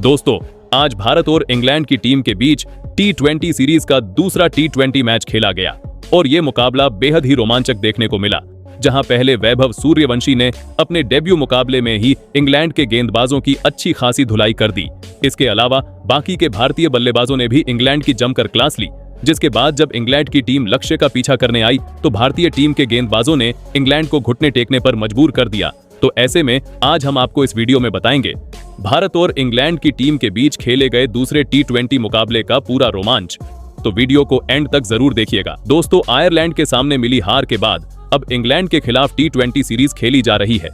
दोस्तों, आज भारत और इंग्लैंड की टीम के बीच T20 सीरीज का दूसरा T20 मैच खेला गया और ये मुकाबला बेहद ही रोमांचक देखने को मिला, जहां पहले वैभव सूर्यवंशी ने अपने डेब्यू मुकाबले में ही इंग्लैंड के गेंदबाजों की अच्छी खासी धुलाई कर दी। इसके अलावा बाकी के भारतीय बल्लेबाजों ने भी इंग्लैंड की जमकर क्लास ली, जिसके बाद जब इंग्लैंड की टीम लक्ष्य का पीछा करने आई तो भारतीय टीम के गेंदबाजों ने इंग्लैंड को घुटने टेकने पर मजबूर कर दिया। तो ऐसे में आज हम आपको इस वीडियो में बताएंगे भारत और इंग्लैंड की टीम के बीच खेले गए दूसरे T20 मुकाबले का पूरा रोमांच। तो वीडियो को एंड तक जरूर देखिएगा। दोस्तों, आयरलैंड के सामने मिली हार के बाद अब इंग्लैंड के खिलाफ T20 सीरीज खेली जा रही है।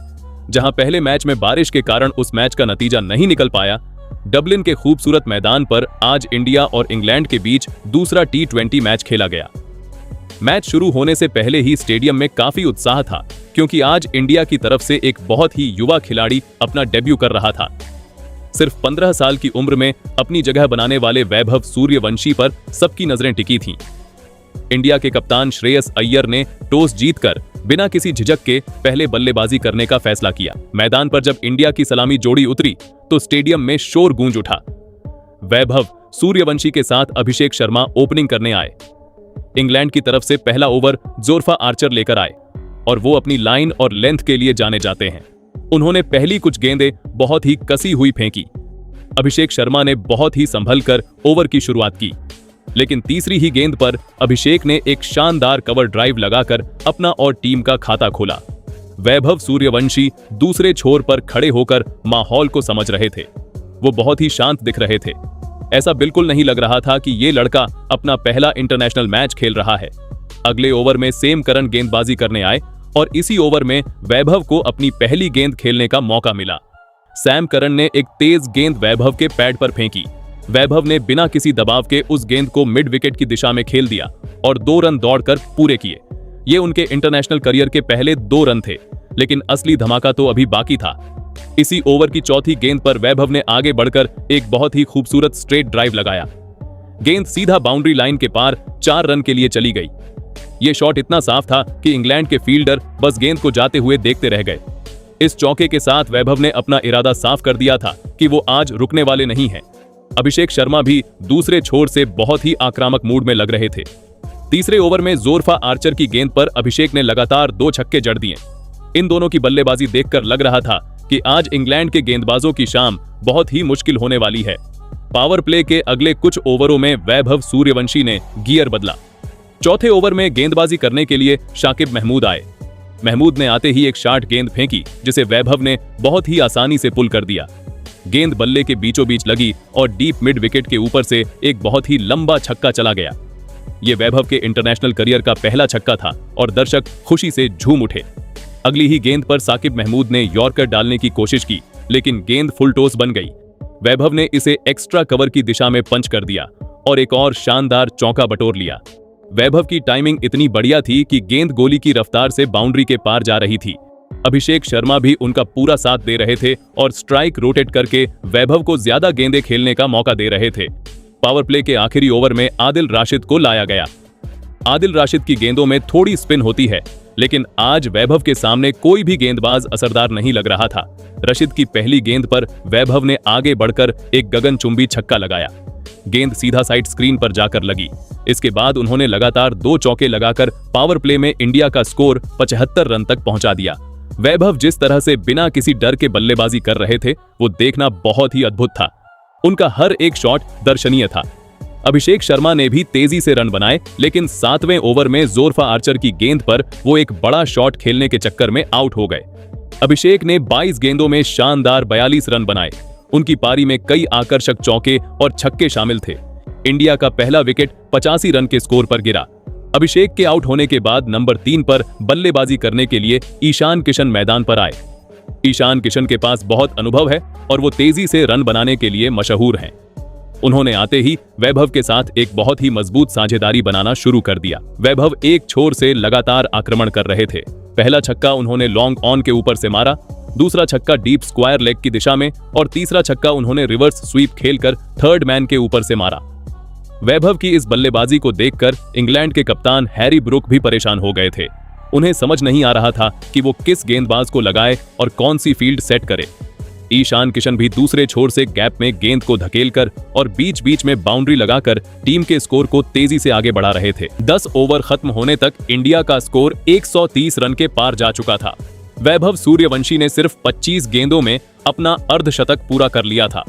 जहां पहले मैच में बारिश के कारण उस मैच का नतीजा नहीं निकल पाया, डबलिन के खूबसूरत मैदान पर आज इंडिया और इंग्लैंड के बीच दूसरा T20 मैच खेला गया। मैच शुरू होने से पहले ही स्टेडियम में काफी उत्साह था, क्योंकि आज इंडिया की तरफ से एक बहुत ही युवा खिलाड़ी अपना डेब्यू कर रहा था। सिर्फ 15 साल की उम्र में अपनी जगह बनाने वाले वैभव सूर्यवंशी पर सबकी नजरें टिकी थीं। इंडिया के कप्तान श्रेयस अय्यर ने टॉस जीतकर बिना किसी झिझक के पहले बल्लेबाजी करने का फैसला किया। मैदान पर जब इंडिया की सलामी जोड़ी उतरी तो स्टेडियम में शोर गूंज उठा। वैभव सूर्यवंशी के साथ अभिषेक शर्मा ओपनिंग करने आए। इंग्लैंड की तरफ से पहला ओवर जोरफा आर्चर लेकर आए और वो अपनी लाइन और लेंथ के लिए जाने जाते हैं। उन्होंने पहली कुछ गेंदें बहुत ही कसी हुई फेंकी। अभिषेक शर्मा ने बहुत ही संभल कर ओवर की शुरुआत की, लेकिन तीसरी ही गेंद पर अभिषेक ने एक शानदार कवर ड्राइव लगाकर अपना और टीम का खाता खोला। वैभव सूर्यवंशी दूसरे छोर पर खड़े होकर माहौल को समझ रहे थे। वो बहुत ही शांत दिख रहे थे। ऐसा बिल्कुल नहीं लग रहा था कि ये लड़का अपना पहला इंटरनेशनल मैच खेल रहा है। अगले ओवर में सेम करन गेंदबाजी करने आए और इसी ओवर में वैभव को अपनी पहली गेंद खेलने का मौका मिला। सैम करन ने एक तेज गेंद वैभव के पैड पर फेंकी। वैभव ने बिना किसी दबाव के उस गेंद को मिड विकेट की दिशा में खेल दिया और 2 रन दौड़कर पूरे किए। ये उनके इंटरनेशनल करियर के पहले 2 रन थे, लेकिन असली धमाका तो अभी बाकी था। इसी ओवर की चौथी गेंद पर वैभव ने आगे बढ़कर एक बहुत ही खूबसूरत स्ट्रेट ड्राइव लगाया। गेंद सीधा बाउंड्री लाइन के पार 4 रन के लिए चली गई। ये शॉट इतना साफ था कि इंग्लैंड के फील्डर बस गेंद को जाते हुए देखते रह गए। इस चौके के साथ वैभव ने अपना इरादा साफ कर दिया था कि वो आज रुकने वाले नहीं हैं। अभिषेक शर्मा भी दूसरे छोर से बहुत ही आक्रामक मूड में लग रहे थे। तीसरे ओवर में जोरफा आर्चर की गेंद पर अभिषेक ने लगातार 2 छक्के जड़ दिए। इन दोनों की बल्लेबाजी देखकर लग रहा था कि आज इंग्लैंड के गेंदबाजों की शाम बहुत ही मुश्किल होने वाली है। पावर प्ले के अगले कुछ ओवरों में वैभव सूर्यवंशी ने गियर बदला। चौथे ओवर में गेंदबाजी करने के लिए शाकिब महमूद आए। महमूद ने आते ही एक शॉर्ट गेंद फेंकी, जिसे वैभव ने बहुत ही आसानी से पुल कर दिया। गेंद बल्ले के बीचों बीच लगी और डीप मिड विकेट के ऊपर से एक बहुत ही लंबा छक्का चला गया। ये वैभव के इंटरनेशनल करियर का पहला छक्का था और दर्शक खुशी से झूम उठे। अगली ही गेंद पर साकिब महमूद ने यॉर्कर डालने की कोशिश की, लेकिन गेंद फुल टॉस बन गई। वैभव ने इसे एक्स्ट्रा कवर की दिशा में पंच कर दिया और एक और शानदार चौका बटोर लिया। वैभव की टाइमिंग इतनी बढ़िया थी कि गेंद गोली की रफ्तार से बाउंड्री के पार जा रही थी। अभिषेक शर्मा भी उनका पूरा साथ दे रहे थे और स्ट्राइक रोटेट करके वैभव को ज्यादा गेंदें खेलने का मौका दे रहे थे। पावर प्ले के आखिरी ओवर में आदिल राशिद को लाया गया। आदिल राशिद की गेंदों में थोड़ी स्पिन होती है, लेकिन आज वैभव के सामने कोई भी गेंदबाज असरदार नहीं लग रहा था। रशीद की पहली गेंद पर वैभव ने आगे बढ़कर एक गगनचुंबी छक्का लगाया। गेंद सीधा साइड स्क्रीन पर जाकर लगी। इसके बाद उन्होंने लगातार 2 चौके लगाकर पावर प्ले में इंडिया का स्कोर 75 रन तक पहुंचा दिया। वैभव जिस तरह से बिना किसी डर के बल्लेबाजी कर रहे थे, वो देखना बहुत ही अद्भुत था। उनका हर एक शॉट दर्शनीय था। अभिषेक शर्मा ने भी तेजी से रन बनाए, लेकिन 7वें ओवर में जोरफा आर्चर की गेंद पर वो एक बड़ा शॉट खेलने के चक्कर में आउट हो गए। अभिषेक ने 22 गेंदों में शानदार 42 रन बनाए। उनकी पारी में कई आकर्षक चौके और छक्के शामिल थे। इंडिया का पहला विकेट 85 रन के स्कोर पर गिरा। अभिषेक के आउट होने के बाद नंबर 3 पर बल्लेबाजी करने के लिए ईशान किशन मैदान पर आए। ईशान किशन के पास बहुत अनुभव है और वो तेजी से रन बनाने के लिए मशहूर हैं। उन्होंने आते ही वैभव के साथ एक बहुत ही मजबूत साझेदारी बनाना शुरू कर दिया। वैभव एक छोर से लगातार आक्रमण कर रहे थे। पहला छक्का उन्होंने लॉन्ग ऑन के ऊपर से मारा, दूसरा छक्का डीप स्क्वायर लेग की दिशा में और तीसरा छक्का उन्होंने रिवर्स स्वीप खेलकर थर्ड मैन के ऊपर से मारा। वैभव की इस बल्लेबाजी को देखकर इंग्लैंड के कप्तान हैरी ब्रूक भी परेशान हो गए थे। उन्हें समझ नहीं आ रहा था कि वो किस गेंदबाज को लगाए और कौन सी फील्ड सेट करे। ईशान किशन भी दूसरे छोर से गैप में गेंद को धकेलकर और बीच बीच में बाउंड्री लगाकर टीम के स्कोर को तेजी से आगे बढ़ा रहे थे। 10 ओवर खत्म होने तक इंडिया का स्कोर 130 रन के पार जा चुका था। वैभव सूर्यवंशी ने सिर्फ 25 गेंदों में अपना अर्धशतक पूरा कर लिया था।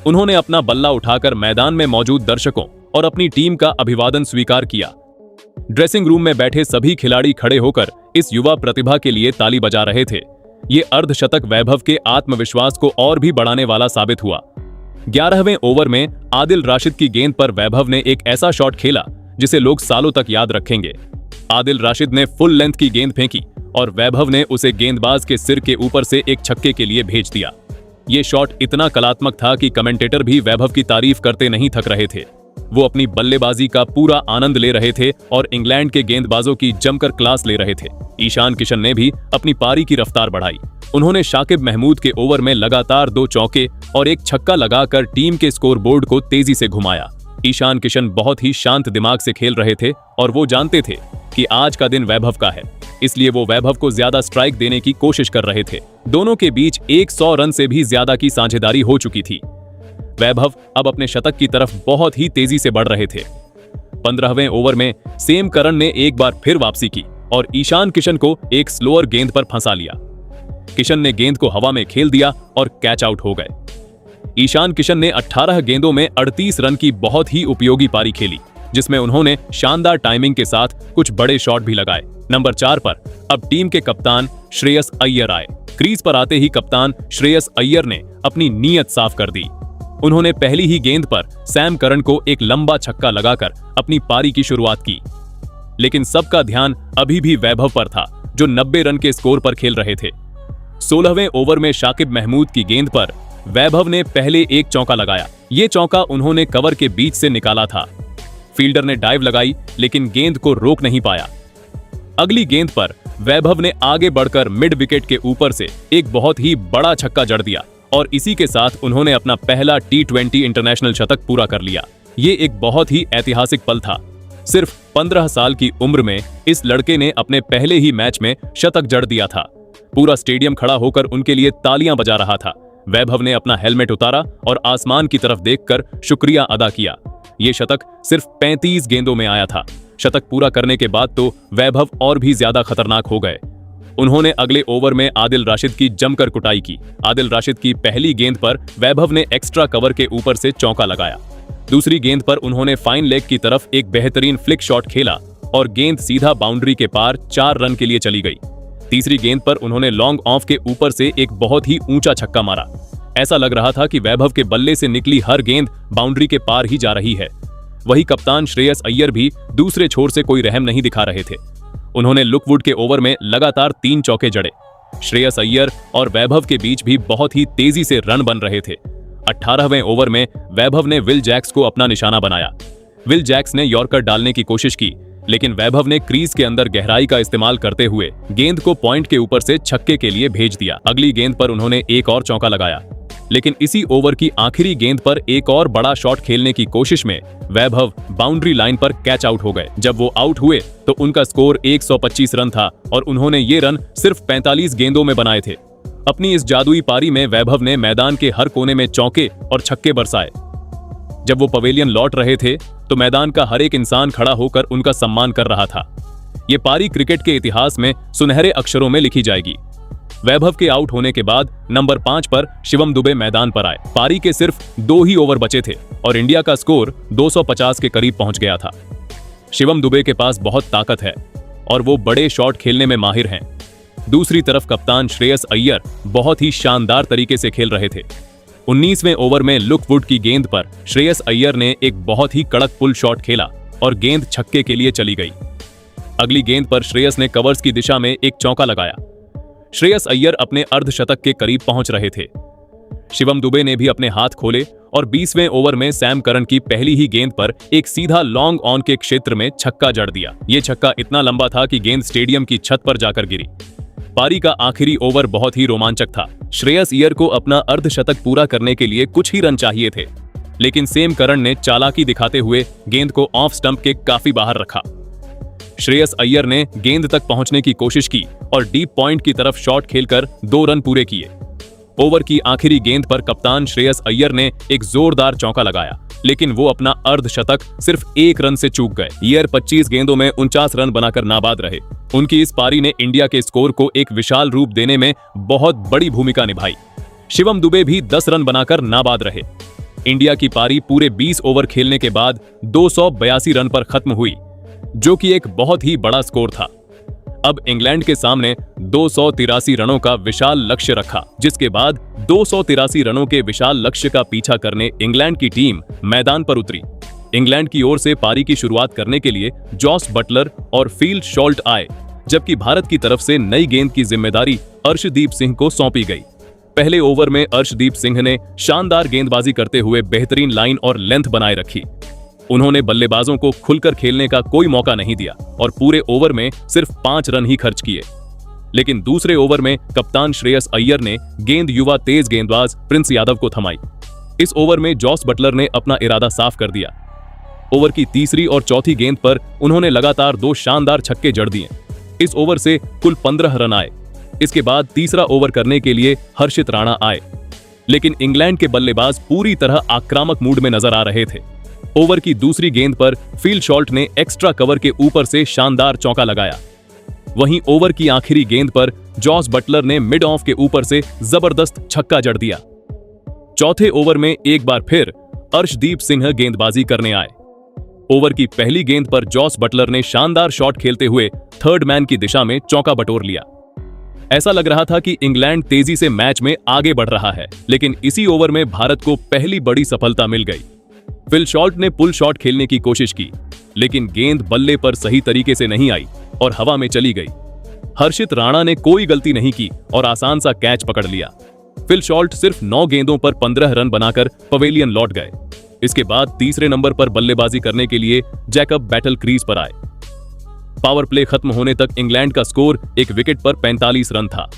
उन्होंने अपना बल्ला उठाकर मैदान में मौजूद दर्शकों और अपनी टीम का अभिवादन स्वीकार किया। ड्रेसिंग रूम में बैठे सभी खिलाड़ी खड़े होकर इस युवा प्रतिभा के लिए ताली बजा रहे थे। ये अर्धशतक वैभव के आत्मविश्वास को और भी बढ़ाने वाला साबित हुआ। 11वें ओवर में आदिल राशिद की गेंद पर वैभव ने एक ऐसा शॉट खेला जिसे लोग सालों तक याद रखेंगे। आदिल राशिद ने फुल लेंथ की गेंद फेंकी और वैभव ने उसे गेंदबाज के सिर के ऊपर से एक छक्के के लिए भेज दिया। ये शॉट इतना कलात्मक था कि कमेंटेटर भी वैभव की तारीफ करते नहीं थक रहे थे। वो अपनी बल्लेबाजी का पूरा आनंद ले रहे थे और इंग्लैंड के गेंदबाजों की जमकर क्लास ले रहे थे। ईशान किशन ने भी अपनी पारी की रफ्तार बढ़ाई। उन्होंने शाकिब महमूद के ओवर में लगातार 2 चौके और एक छक्का लगाकर टीम के स्कोरबोर्ड को तेजी से घुमाया। ईशान किशन बहुत ही शांत दिमाग से खेल रहे थे और वो जानते थे कि आज का दिन वैभव का है, इसलिए वो वैभव को ज्यादा स्ट्राइक देने की कोशिश कर रहे थे। दोनों के बीच 100 रन से भी ज्यादा की साझेदारी हो चुकी थी। वैभव अब अपने शतक की तरफ बहुत ही तेजी से बढ़ रहे थे। 15वें ओवर में सेम करन ने एक बार फिर वापसी की और ईशान किशन को एक स्लोअर गेंद पर फंसा लिया। किशन ने गेंद को हवा में खेल दिया और कैच आउट हो गए। ईशान किशन ने 18 गेंदों में 38 रन की बहुत ही उपयोगी पारी खेली, जिसमें उन्होंने शानदार टाइमिंग के साथ कुछ बड़े शॉट भी लगाए। नंबर 4 पर अब टीम के कप्तान श्रेयस अय्यर आए। क्रीज पर आते ही कप्तान श्रेयस अय्यर ने अपनी नीयत साफ कर दी। उन्होंने पहली ही गेंद पर सैम करन को एक लंबा छक्का लगाकर अपनी पारी की शुरुआत की, लेकिन सबका ध्यान अभी भी वैभव पर था, जो 90 रन के स्कोर पर खेल रहे थे। 16वें ओवर में शाकिब महमूद की गेंद पर वैभव ने पहले एक चौका लगाया। ये चौका उन्होंने कवर के बीच से निकाला था। फील्डर ने डाइव लगाई, लेकिन गेंद को रोक नहीं पाया। अगली गेंद पर वैभव ने आगे बढ़कर मिड विकेट के ऊपर से एक बहुत ही बड़ा छक्का जड़ दिया और इसी के साथ उन्होंने अपना पहला T20 इंटरनेशनल शतक पूरा कर लिया। ये एक बहुत ही ऐतिहासिक पल था। सिर्फ 15 साल की उम्र में इस लड़के ने अपने पहले ही मैच में शतक जड़ दिया था। पूरा स्टेडियम खड़ा होकर उनके लिए तालियां बजा रहा था। वैभव ने अपना हेलमेट उतारा और आसमान की तरफ देखकर शुक्रिया अदा किया। ये शतक सिर्फ 35 गेंदों में आया था। शतक पूरा करने के बाद तो वैभव और भी ज्यादा खतरनाक हो गए। उन्होंने अगले ओवर में आदिल राशिद की जमकर कुटाई की। आदिल राशिद की पहली गेंद पर वैभव ने एक्स्ट्रा कवर के ऊपर से चौका लगाया। दूसरी गेंद पर उन्होंने फाइन लेग की तरफ एक बेहतरीन फ्लिक शॉट खेला और गेंद सीधा बाउंड्री के पार 4 रन के लिए चली गई। तीसरी गेंद पर उन्होंने लॉन्ग ऑफ के ऊपर से एक बहुत ही ऊंचा छक्का मारा। ऐसा लग रहा था कि वैभव के बल्ले से निकली हर गेंद बाउंड्री के पार ही जा रही है। वही कप्तान श्रेयस अय्यर भी दूसरे छोर से कोई रहम नहीं दिखा रहे थे। उन्होंने लुकवुड के ओवर में लगातार 3 चौके जड़े। श्रेयस अय्यर और वैभव के बीच भी बहुत ही तेजी से रन बन रहे थे। 18वें ओवर में वैभव ने विल जैक्स को अपना निशाना बनाया। विल जैक्स ने यॉर्कर डालने की कोशिश की, लेकिन वैभव ने क्रीज के अंदर गहराई का इस्तेमाल करते हुए गेंद को पॉइंट के ऊपर से छक्के के लिए भेज दिया। अगली गेंद पर उन्होंने एक और चौका लगाया, लेकिन इसी ओवर की आखिरी गेंद पर एक और बड़ा शॉट खेलने की कोशिश में वैभव बाउंड्री लाइन पर कैच आउट हो गए। जब वो आउट हुए तो उनका स्कोर 125 रन था और उन्होंने ये रन सिर्फ 45 गेंदों में बनाए थे। अपनी इस जादुई पारी में वैभव ने मैदान के हर कोने में चौके और छक्के बरसाए। जब वो पवेलियन लौट रहे थे तो मैदान का हर एक इंसान खड़ा होकर उनका सम्मान कर रहा था। ये पारी क्रिकेट के इतिहास में सुनहरे अक्षरों में लिखी जाएगी। वैभव के आउट होने के बाद नंबर 5 पर शिवम दुबे मैदान पर आए। पारी के सिर्फ 2 ही ओवर बचे थे और इंडिया का स्कोर 250 के करीब पहुंच गया था। शिवम दुबे के पास बहुत ताकत है और वो बड़े शॉट खेलने में माहिर हैं। दूसरी तरफ कप्तान श्रेयस अय्यर बहुत ही शानदार तरीके से खेल रहे थे। 19वें ओवर में लुकवुड की गेंद पर श्रेयस अय्यर ने एक बहुत ही कड़क पुल शॉट खेला और गेंद छक्के के लिए चली गई। अगली गेंद पर श्रेयस ने कवर्स की दिशा में एक चौका लगाया। श्रेयस अय्यर अपने अर्धशतक के करीब पहुंच रहे थे। शिवम दुबे ने भी अपने हाथ खोले और 20वें ओवर में सैम करन की पहली ही गेंद पर एक सीधा लॉन्ग ऑन के क्षेत्र में छक्का जड़ दिया। ये छक्का इतना लंबा था कि गेंद स्टेडियम की छत पर जाकर गिरी। पारी का आखिरी ओवर बहुत ही रोमांचक था। श्रेयस अय्यर को अपना अर्धशतक पूरा करने के लिए कुछ ही रन चाहिए थे, लेकिन सैम करन ने चालाकी दिखाते हुए गेंद को ऑफ स्टंप के काफी बाहर रखा। श्रेयस अय्यर ने गेंद तक पहुंचने की कोशिश की और डीप पॉइंट की तरफ शॉट खेलकर 2 रन पूरे किए। ओवर की आखिरी गेंद पर कप्तान श्रेयस अय्यर ने एक जोरदार चौका लगाया, लेकिन वो अपना अर्धशतक सिर्फ 1 रन से चूक गए। अय्यर 25 गेंदों में 49 रन बनाकर नाबाद रहे। उनकी इस पारी ने इंडिया के स्कोर को एक विशाल रूप देने में बहुत बड़ी भूमिका निभाई। शिवम दुबे भी 10 रन बनाकर नाबाद रहे। इंडिया की पारी पूरे 20 ओवर खेलने के बाद 282 रन पर खत्म हुई, जो कि एक बहुत ही बड़ा स्कोर था। अब इंग्लैंड के सामने 283 रनों का विशाल लक्ष्य रखा, जिसके बाद 283 रनों के विशाल लक्ष्य का पीछा करने इंग्लैंड की टीम मैदान पर उतरी। इंग्लैंड की ओर से पारी की शुरुआत करने के लिए जॉस बटलर और फील शॉल्ट आए, जबकि भारत की तरफ से नई गेंद की जिम्मेदारी अर्शदीप सिंह को सौंपी गई। पहले ओवर में अर्शदीप सिंह ने शानदार गेंदबाजी करते हुए बेहतरीन लाइन और लेंथ बनाए रखी। उन्होंने बल्लेबाजों को खुलकर खेलने का कोई मौका नहीं दिया और पूरे ओवर में सिर्फ 5 रन ही खर्च किए। लेकिन दूसरे ओवर में कप्तान श्रेयस अय्यर ने गेंद युवा तेज गेंदबाज प्रिंस यादव को थमाई। इस ओवर में जॉस बटलर ने अपना इरादा साफ कर दिया। ओवर की तीसरी और चौथी गेंद पर उन्होंने लगातार 2 शानदार छक्के जड़ दिए। इस ओवर से कुल 15 रन आए। इसके बाद तीसरा ओवर करने के लिए हर्षित राणा आए, लेकिन इंग्लैंड के बल्लेबाज पूरी तरह आक्रामक मूड में नजर आ रहे थे। ओवर की दूसरी गेंद पर फील शॉल्ट ने एक्स्ट्रा कवर के ऊपर से शानदार चौका लगाया। वहीं ओवर की आखिरी गेंद पर जॉस बटलर ने मिड ऑफ के ऊपर से जबरदस्त छक्का जड़ दिया। चौथे ओवर में एक बार फिर अर्शदीप सिंह गेंदबाजी करने आए। ओवर की पहली गेंद पर जॉस बटलर ने शानदार शॉट खेलते हुए थर्ड मैन की दिशा में चौका बटोर लिया। ऐसा लग रहा था कि इंग्लैंड तेजी से मैच में आगे बढ़ रहा है, लेकिन इसी ओवर में भारत को पहली बड़ी सफलता मिल गई। फिल शॉल्ट ने पुल शॉट खेलने की कोशिश की, लेकिन गेंद बल्ले पर सही तरीके से नहीं आई और हवा में चली गई। हर्षित राणा ने कोई गलती नहीं की और आसान सा कैच पकड़ लिया। फिल शॉल्ट सिर्फ 9 गेंदों पर 15 रन बनाकर पवेलियन लौट गए। इसके बाद तीसरे नंबर पर बल्लेबाजी करने के लिए जैकब बैटल क्रीज पर आए। पावर प्ले खत्म होने तक इंग्लैंड का स्कोर एक विकेट पर 45 रन था।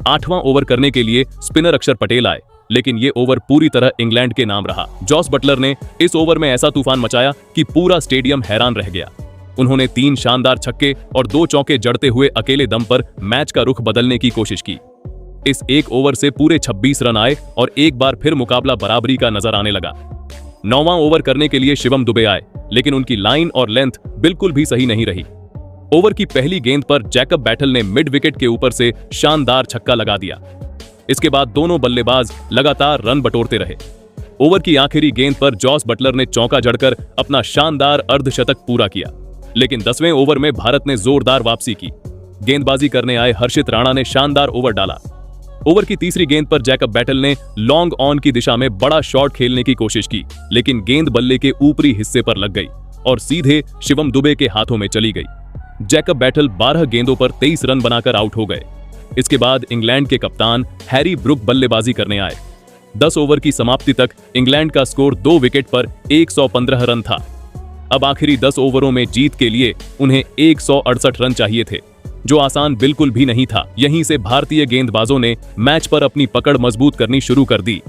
8वां ओवर करने के लिए स्पिनर अक्षर पटेल आए, लेकिन ये ओवर पूरी तरह इंग्लैंड के नाम रहा। जॉस बटलर ने इस ओवर में ऐसा तूफान मचाया कि पूरा स्टेडियम हैरान रह गया। उन्होंने 3 शानदार छक्के और 2 चौके जड़ते हुए अकेले दम पर मैच का रुख बदलने की कोशिश की। इस एक ओवर से पूरे 26 रन आए और एक बार फिर मुकाबला बराबरी का नजर आने लगा। 9वां ओवर करने के लिए शिवम दुबे आए, लेकिन उनकी लाइन और लेंथ बिल्कुल भी सही नहीं रही। ओवर की पहली गेंद पर जैकब बैटल ने मिड विकेट के ऊपर से शानदार छक्का लगा दिया। इसके बाद दोनों बल्लेबाज लगातार रन बटोरते रहे। ओवर की आखिरी गेंद पर जॉस बटलर ने चौका जड़कर अपना शानदार अर्धशतक पूरा किया, लेकिन 10वें ओवर में भारत ने जोरदार वापसी की। गेंदबाजी करने आए हर्षित राणा ने शानदार ओवर डाला। ओवर की तीसरी गेंद पर जैकब बैटल ने लॉन्ग ऑन की दिशा में बड़ा शॉट खेलने की कोशिश की, लेकिन गेंद बल्ले के ऊपरी हिस्से पर लग गई और सीधे शिवम दुबे के हाथों में चली गई। जैकब बैटल 12 गेंदों पर 23 रन बनाकर आउट हो गए। इसके बाद इंग्लैंड के कप्तान हैरी ब्रुक बल्लेबाजी करने आए। 10 ओवर की समाप्ति तक इंग्लैंड का स्कोर 2 विकेट पर 115 रन था। अब आखिरी 10 ओवरों में जीत के लिए उन्हें 168 रन चाहिए थे, जो आसान बिल्कुल भी नहीं था। यहीं से भारतीय गेंदबाजों ने मैच पर अपनी पकड़ मजबूत करनी शुरू कर दी।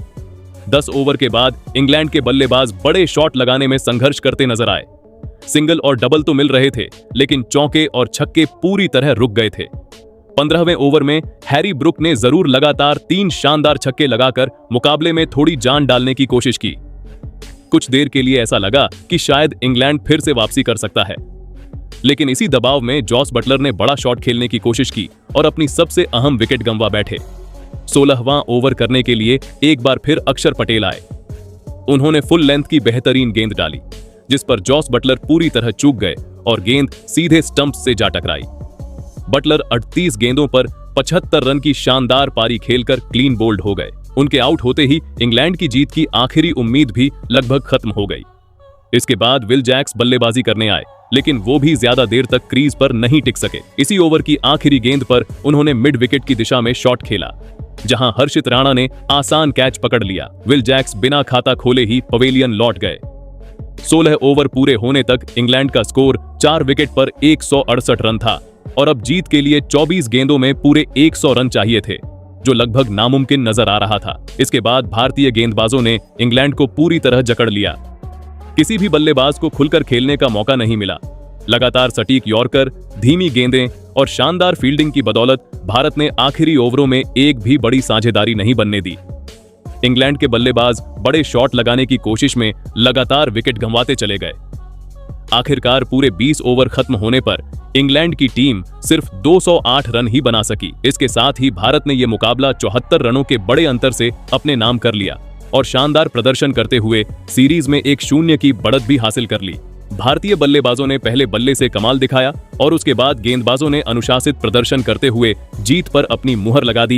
10 ओवर के बाद इंग्लैंड के बल्लेबाज बड़े शॉट लगाने में संघर्ष करते नजर आए। सिंगल और डबल तो मिल रहे थे, लेकिन चौके और छक्के पूरी तरह रुक गए थे। 15वें ओवर में हैरी ब्रुक ने जरूर लगातार 3 शानदार छक्के लगाकर मुकाबले में थोड़ी जान डालने की कोशिश की। कुछ देर के लिए ऐसा लगा कि शायद इंग्लैंड फिर से वापसी कर सकता है, लेकिन इसी दबाव में जॉस बटलर ने बड़ा शॉट खेलने की कोशिश की और अपनी सबसे अहम विकेट गंवा बैठे। 16वां ओवर करने के लिए एक बार फिर अक्षर पटेल आए। उन्होंने फुल लेंथ की बेहतरीन गेंद डाली, जिस पर जॉस बटलर पूरी तरह चूक गए और गेंद सीधे स्टंप्स से जा टकराई। बटलर 38 गेंदों पर 75 रन की शानदार पारी खेलकर क्लीन बोल्ड हो गए। उनके आउट होते ही इंग्लैंड की जीत की आखिरी उम्मीद भी लगभग खत्म हो गई। इसके बाद विल जैक्स बल्लेबाजी करने आए, लेकिन वो भी ज्यादा देर तक क्रीज पर नहीं टिक सके। इसी ओवर की आखिरी गेंद पर उन्होंने मिड विकेट की दिशा में शॉट खेला, जहां हर्षित राणा ने आसान कैच पकड़ लिया। विल जैक्स बिना खाता खोले ही पवेलियन लौट गए। 16 ओवर पूरे होने तक इंग्लैंड का स्कोर 4 विकेट पर 168 रन था और अब जीत के लिए 24 गेंदों में पूरे 100 रन चाहिए थे, जो लगभग नामुमकिन नजर आ रहा था। इसके बाद भारतीय गेंदबाजों ने इंग्लैंड को पूरी तरह जकड़ लिया। किसी भी बल्लेबाज को खुलकर खेलने का मौका नहीं मिला। लगातार सटीक यॉर्कर, धीमी गेंदें और शानदार फील्डिंग की बदौलत भारत ने आखिरी ओवरों में एक भी बड़ी साझेदारी नहीं बनने दी। इंग्लैंड के बल्लेबाज बड़े शॉट लगाने की कोशिश में लगातार विकेट गंवाते चले गए। आखिरकार पूरे 20 ओवर खत्म होने पर इंग्लैंड की टीम सिर्फ 208 रन ही बना सकी। इसके साथ ही भारत ने यह मुकाबला 74 रनों के बड़े अंतर से अपने नाम कर लिया और शानदार प्रदर्शन करते हुए सीरीज में 1-0 की बढ़त भी हासिल कर ली। भारतीय बल्लेबाजों ने पहले बल्ले से कमाल दिखाया और उसके बाद गेंदबाजों ने अनुशासित प्रदर्शन करते हुए जीत पर अपनी मुहर लगा दी।